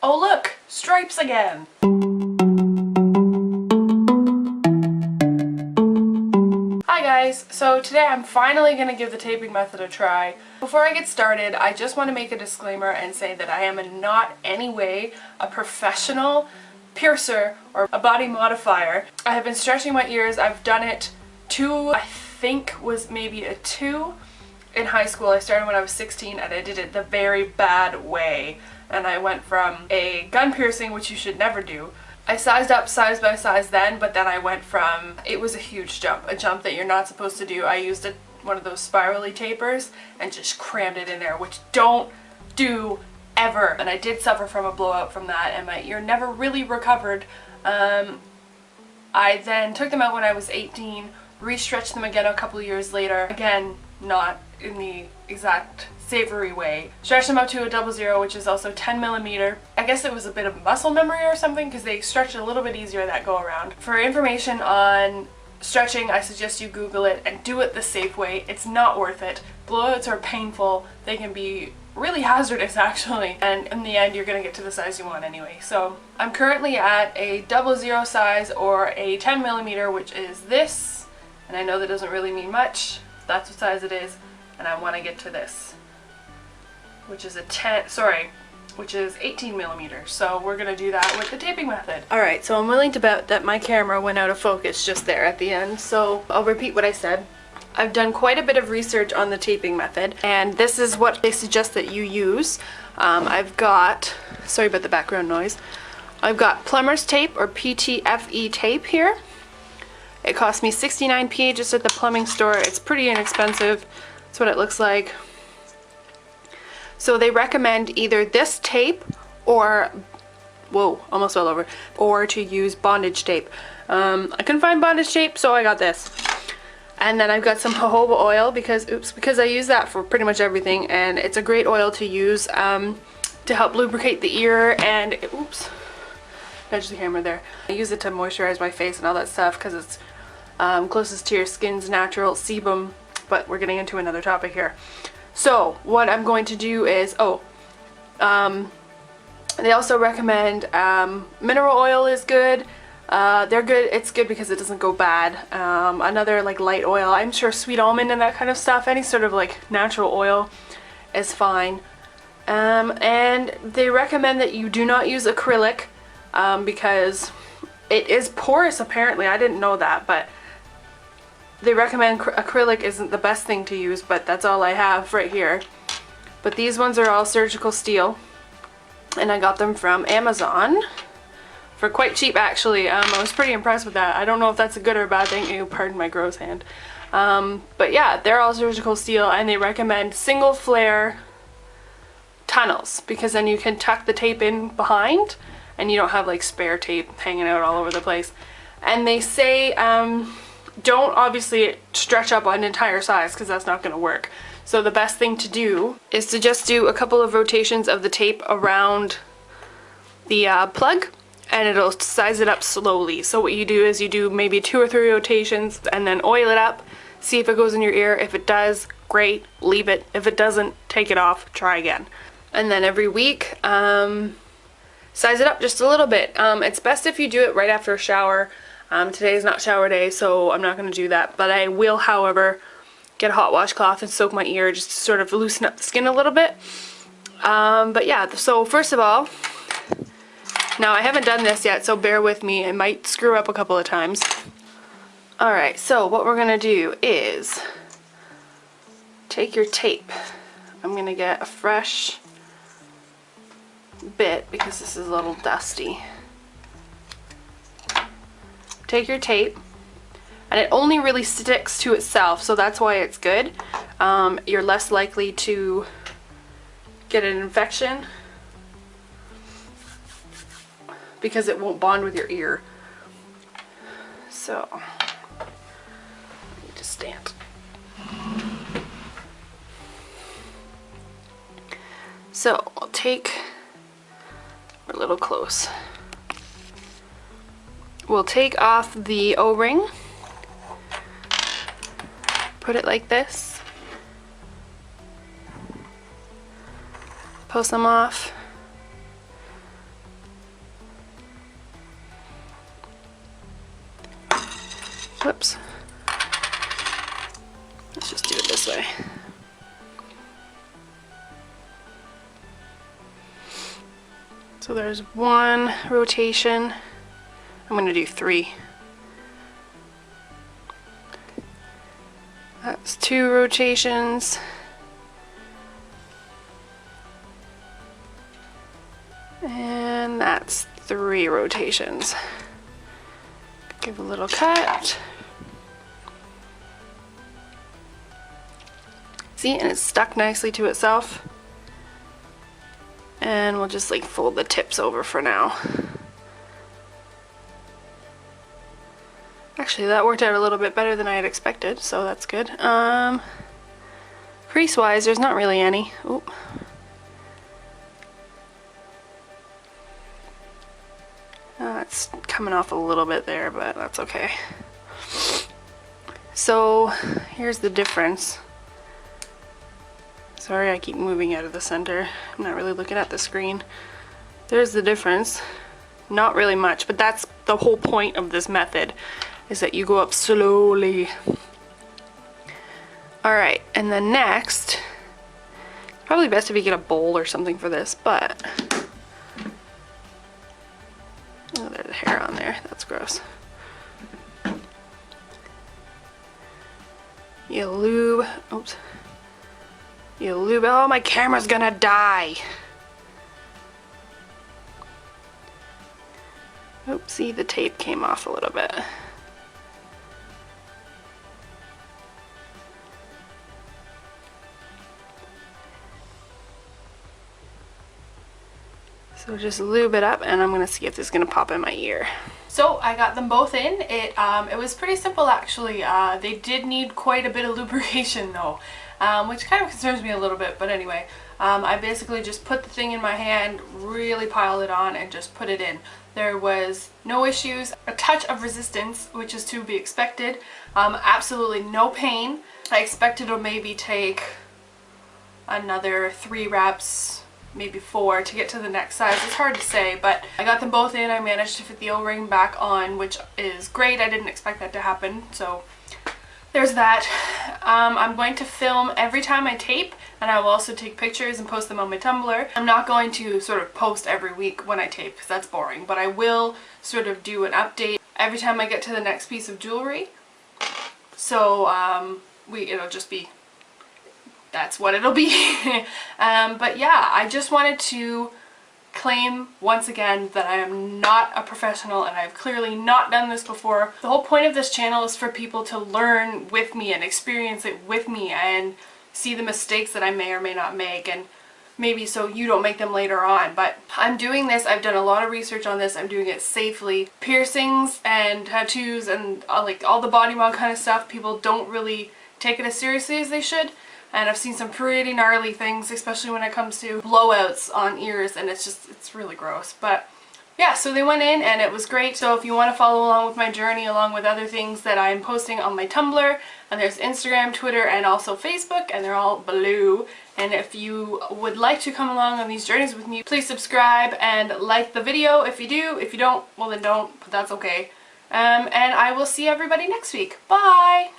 Oh look, stripes again. Hi guys, so today I'm finally going to give the taping method a try. Before I get started, I just want to make a disclaimer and say that I am not any way a professional piercer or a body modifier. I have been stretching my ears. I've done it I think was maybe a 2 in high school. I started when I was 16 and I did it the very bad way. And I went from a gun piercing, which you should never do. I sized up size by size then, but then I went from, it was a huge jump, a jump that you're not supposed to do. I used one of those spirally tapers and just crammed it in there, which don't do ever. And I did suffer from a blowout from that, and my ear never really recovered. I then took them out when I was 18, re-stretched them again a couple years later. Again, not in the exact savory way. Stretched them up to a 00, which is also 10mm. I guess it was a bit of muscle memory or something because they stretched a little bit easier that go around. For information on stretching, I suggest you Google it and do it the safe way. It's not worth it. Blowouts are painful. They can be really hazardous actually, and in the end you're gonna get to the size you want anyway. So I'm currently at a 00 size or a 10mm, which is this, and I know that doesn't really mean much. That's what size it is, and I want to get to this, which is which is 18mm. So we're gonna do that with the taping method. Alright, so I'm willing to bet that my camera went out of focus just there at the end, so I'll repeat what I said. I've done quite a bit of research on the taping method, and this is what they suggest that you use. I've got, sorry about the background noise, I've got plumber's tape or PTFE tape here. It cost me 69p just at the plumbing store. It's pretty inexpensive. That's what it looks like. So they recommend either this tape or, whoa, almost fell over, or to use bondage tape. I couldn't find bondage tape, so I got this. And then I've got some jojoba oil because I use that for pretty much everything, and it's a great oil to use to help lubricate the ear, and nudge the camera there. I use it to moisturize my face and all that stuff because it's closest to your skin's natural sebum, but we're getting into another topic here. So what I'm going to do is, they also recommend mineral oil is good. They're good. It's good because it doesn't go bad. Another like light oil, I'm sure sweet almond and that kind of stuff, any sort of like natural oil is fine. And they recommend that you do not use acrylic because it is porous apparently. I didn't know that, but they recommend acrylic isn't the best thing to use, but that's all I have right here. But these ones are all surgical steel, and I got them from Amazon for quite cheap actually. I was pretty impressed with that. I don't know if that's a good or a bad thing. Ew, pardon my gross hand. But yeah, they're all surgical steel, and they recommend single flare tunnels because then you can tuck the tape in behind and you don't have like spare tape hanging out all over the place. And they say don't obviously stretch up an entire size because that's not going to work. So the best thing to do is to just do a couple of rotations of the tape around the plug, and it'll size it up slowly. So what you do is you do maybe 2 or 3 rotations and then oil it up, see if it goes in your ear. If it does, great, leave it. If it doesn't, take it off, try again. And then every week, size it up just a little bit. It's best if you do it right after a shower. Today is not shower day, so I'm not going to do that, but I will, however, get a hot washcloth and soak my ear just to sort of loosen up the skin a little bit. But yeah, so first of all, now I haven't done this yet, so bear with me. I might screw up a couple of times. Alright, so what we're going to do is take your tape. I'm going to get a fresh bit because this is a little dusty. Take your tape, and it only really sticks to itself, so that's why it's good. You're less likely to get an infection because it won't bond with your ear. So, I need to stand. So, I'll take, we're a little close. We'll take off the O-ring, put it like this, pull some off, Whoops. Let's just do it this way. So there's 1 rotation. I'm going to do 3. That's 2 rotations. And that's 3 rotations. Give a little cut. See, and it's stuck nicely to itself. And we'll just like fold the tips over for now. Actually, that worked out a little bit better than I had expected, so that's good. Crease-wise, there's not really any. Oop. It's coming off a little bit there, but that's okay. So here's the difference. Sorry, I keep moving out of the center. I'm not really looking at the screen. There's the difference. Not really much, but that's the whole point of this method, is that you go up slowly. Alright, and then next, probably best if you get a bowl or something for this, but oh, there's hair on there. That's gross. You lube. Oops. You lube. Oh, my camera's gonna die. Oopsie, the tape came off a little bit. So just lube it up, and I'm gonna see if this is gonna pop in my ear. So I got them both in. It was pretty simple actually. They did need quite a bit of lubrication though, which kind of concerns me a little bit, but anyway. I basically just put the thing in my hand, really piled it on, and just put it in. There was no issues, a touch of resistance, which is to be expected. Absolutely no pain. I expected to maybe take another 3 wraps, maybe 4 to get to the next size. It's hard to say, but I got them both in. I managed to fit the O-ring back on, which is great. I didn't expect that to happen, so there's that. I'm going to film every time I tape, and I will also take pictures and post them on my Tumblr. I'm not going to sort of post every week when I tape because that's boring, but I will sort of do an update every time I get to the next piece of jewelry. So it'll just be, that's what it'll be. But yeah, I just wanted to claim once again that I am not a professional, and I've clearly not done this before. The whole point of this channel is for people to learn with me and experience it with me and see the mistakes that I may or may not make, and maybe so you don't make them later on. But I'm doing this, I've done a lot of research on this, I'm doing it safely. Piercings and tattoos and like all the body mod kind of stuff, people don't really take it as seriously as they should. And I've seen some pretty gnarly things, especially when it comes to blowouts on ears, and it's really gross. But yeah, so they went in and it was great. So if you want to follow along with my journey along with other things that I'm posting on my Tumblr, and there's Instagram, Twitter, and also Facebook, and they're all below. And if you would like to come along on these journeys with me, please subscribe and like the video if you do. If you don't, well then don't, but that's okay. And I will see everybody next week. Bye!